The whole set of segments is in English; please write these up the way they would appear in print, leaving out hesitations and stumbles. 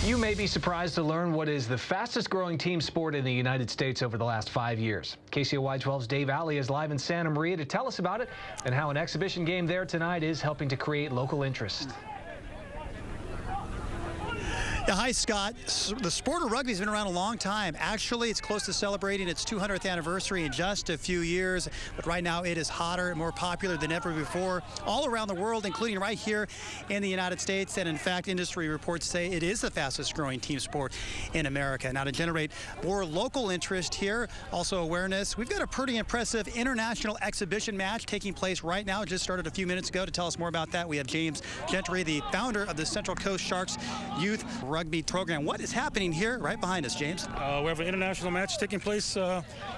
You may be surprised to learn what is the fastest growing team sport in the United States over the last 5 years. KCOY 12's Dave Alley is live in Santa Maria to tell us about it and how an exhibition game there tonight is helping to create local interest. Yeah, hi, Scott. The sport of rugby has been around a long time. Actually, it's close to celebrating its 200th anniversary in just a few years. But right now, it is hotter and more popular than ever before all around the world, including right here in the United States. And in fact, industry reports say it is the fastest growing team sport in America. Now, to generate more local interest here, also awareness, we've got a pretty impressive international exhibition match taking place right now. It just started a few minutes ago. To tell us more about that, we have James GENTRY, the founder of the Central Coast Sharks Youth Rugby program. What is happening here right behind us, James? We have an international match taking place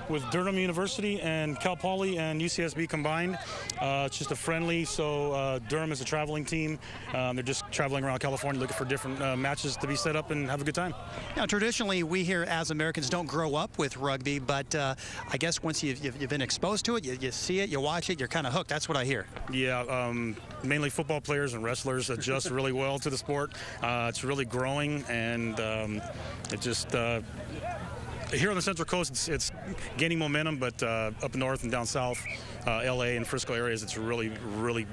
with Durham University and Cal Poly and UCSB combined. It's just a friendly, so Durham is a traveling team. They're just traveling around California looking for different matches to be set up and have a good time. Now, traditionally, we here as Americans don't grow up with rugby, but I guess once you've been exposed to it, you see it, you watch it, you're kind of hooked. That's what I hear. Yeah, mainly football players and wrestlers adjust really well to the sport. It's really growing, and it just here on the Central Coast, it's gaining momentum, but up north and down south, LA and Frisco areas, it's really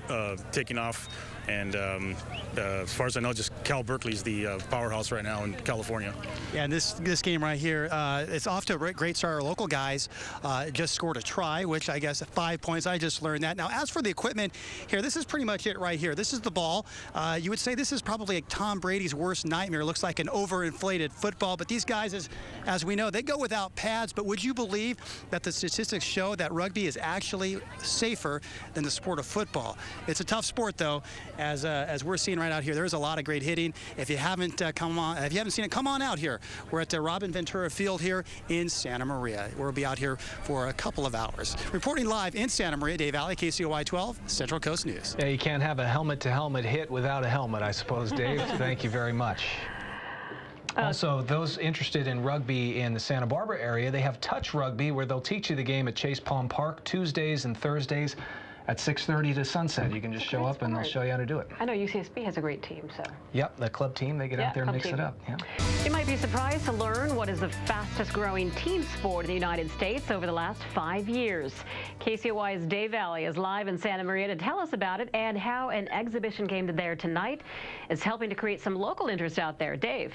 taking off. And as far as I know, just Cal Berkeley's the powerhouse right now in California. Yeah, and this game right here, it's off to a great start. Our local guys just scored a try, which I guess 5 points. I just learned that. Now, as for the equipment here, this is pretty much it right here. This is the ball. You would say this is probably like Tom Brady's worst nightmare. It looks like an overinflated football. But these guys, as we know, they go without pads. But would you believe that the statistics show that rugby is actually safer than the sport of football? It's a tough sport, though. As we're seeing right out here, there's a lot of great hitting. If you haven't seen it, come on out here. We're at the Robin Ventura Field here in Santa Maria. We'll be out here for a couple of hours. Reporting live in Santa Maria, Dave Alley, KCOY 12, Central Coast News. Yeah, you can't have a helmet-to-helmet hit without a helmet, I suppose, Dave. Thank you very much. Also, those interested in rugby in the Santa Barbara area, they have Touch Rugby, where they'll teach you the game at Chase Palm Park Tuesdays and Thursdays at 6:30 to sunset. You can just show up and they'll show you how to do it. I know UCSB has a great team, so. Yep, the club team, they get out there and mix it up. Yeah. You might be surprised to learn what is the fastest growing team sport in the United States over the last 5 years. KCOY's Dave Alley is live in Santa Maria to tell us about it and how an exhibition game there tonight is helping to create some local interest out there. Dave.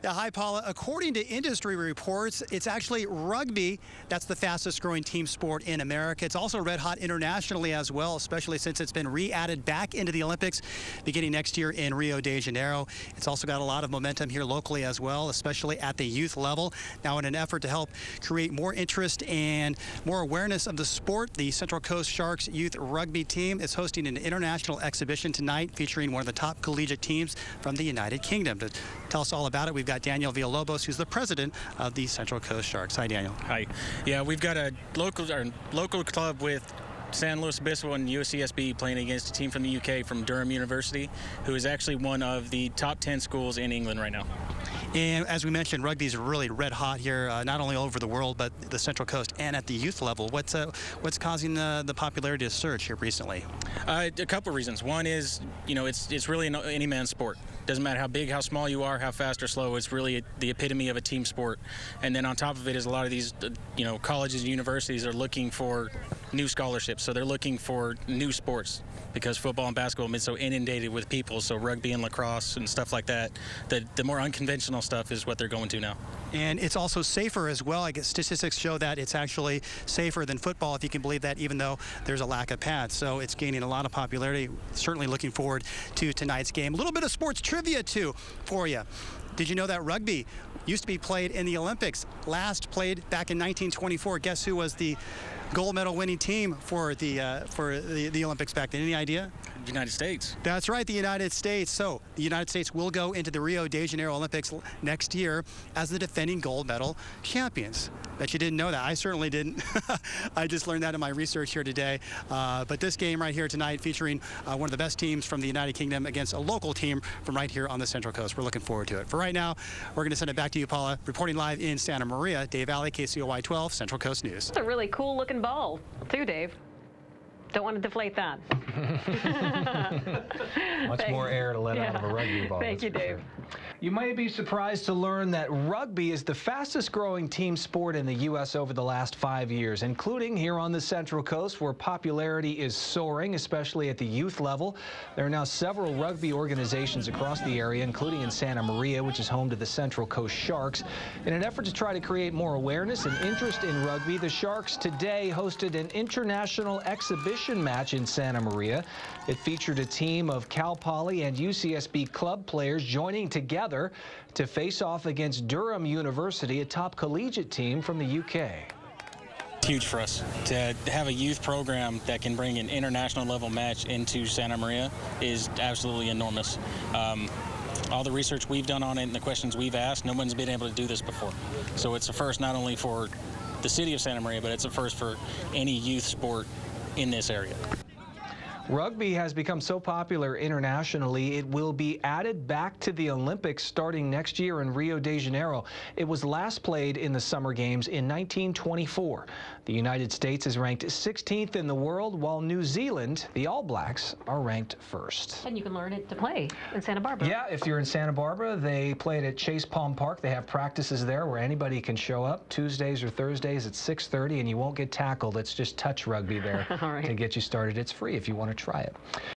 Yeah, hi, Paula. According to industry reports, it's actually rugby that's the fastest growing team sport in America. It's also red hot internationally as well, especially since it's been re-added back into the Olympics beginning next year in Rio de Janeiro. It's also got a lot of momentum here locally as well, especially at the youth level. Now, in an effort to help create more interest and more awareness of the sport, the Central Coast Sharks youth rugby team is hosting an international exhibition tonight featuring one of the top collegiate teams from the United Kingdom. To tell us all about it, we've got Daniel VILLALOBOS, who's the president of the Central Coast Sharks. Hi, Daniel. Hi. Yeah, we've got a local club with San Luis Obispo and UCSB playing against a team from the UK from Durham University, who is actually one of the top 10 schools in England right now. And as we mentioned, rugby is really red hot here, not only all over the world, but the Central Coast and at the youth level. What's causing the popularity to surge here recently? A couple of reasons. One is, you know, it's really any man's sport. Doesn't matter how big, how small you are, how fast or slow. It's really the epitome of a team sport. And then on top of it is a lot of these, colleges and universities are looking for new scholarships. So they're looking for new sports because football and basketball have been so inundated with people. So rugby and lacrosse and stuff like that, the more unconventional stuff is what they're going to now. And it's also safer as well. I guess statistics show that it's actually safer than football, if you can believe that, even though there's a lack of pads. So it's gaining a lot of popularity. Certainly looking forward to tonight's game. A little bit of sports trivia, too, for you. Did you know that rugby used to be played in the Olympics? Last played back in 1924. Guess who was the gold medal winning team for the Olympics back then? Any idea? United States. That's right, the United States. So the United States will go into the Rio de Janeiro Olympics next year as the defending gold medal champions. Bet you didn't know that. I certainly didn't. I just learned that in my research here today. But this game right here tonight featuring one of the best teams from the United Kingdom against a local team from right here on the Central Coast. We're looking forward to it. For right now, we're going to send it back to you, Paula. Reporting live in Santa Maria, Dave Alley, KCOY 12, Central Coast News. It's a really cool looking ball, too, Dave. Don't want to deflate that. Much more air to let out of a rugby ball. Thank you, Dave. You might be surprised to learn that rugby is the fastest growing team sport in the U.S. over the last 5 years, including here on the Central Coast, where popularity is soaring, especially at the youth level. There are now several rugby organizations across the area, including in Santa Maria, which is home to the Central Coast Sharks. In an effort to try to create more awareness and interest in rugby, the Sharks today hosted an international exhibition match in Santa Maria. It featured a team of Cal Poly and UCSB club players joining together to face off against Durham University, a top collegiate team from the UK. Huge for us to have a youth program that can bring an international level match into Santa Maria is absolutely enormous. All the research we've done on it and the questions we've asked, no one's been able to do this before. So it's a first not only for the city of Santa Maria, but it's a first for any youth sport in this area. Rugby has become so popular internationally, it will be added back to the Olympics starting next year in Rio de Janeiro. It was last played in the Summer Games in 1924. The United States is ranked 16th in the world, while New Zealand, the All Blacks, are ranked first. And you can learn it to play in Santa Barbara. Yeah, if you're in Santa Barbara, they play it at Chase Palm Park. They have practices there where anybody can show up Tuesdays or Thursdays at 6:30, and you won't get tackled. It's just touch rugby there All right. to get you started. It's free if you want to try it.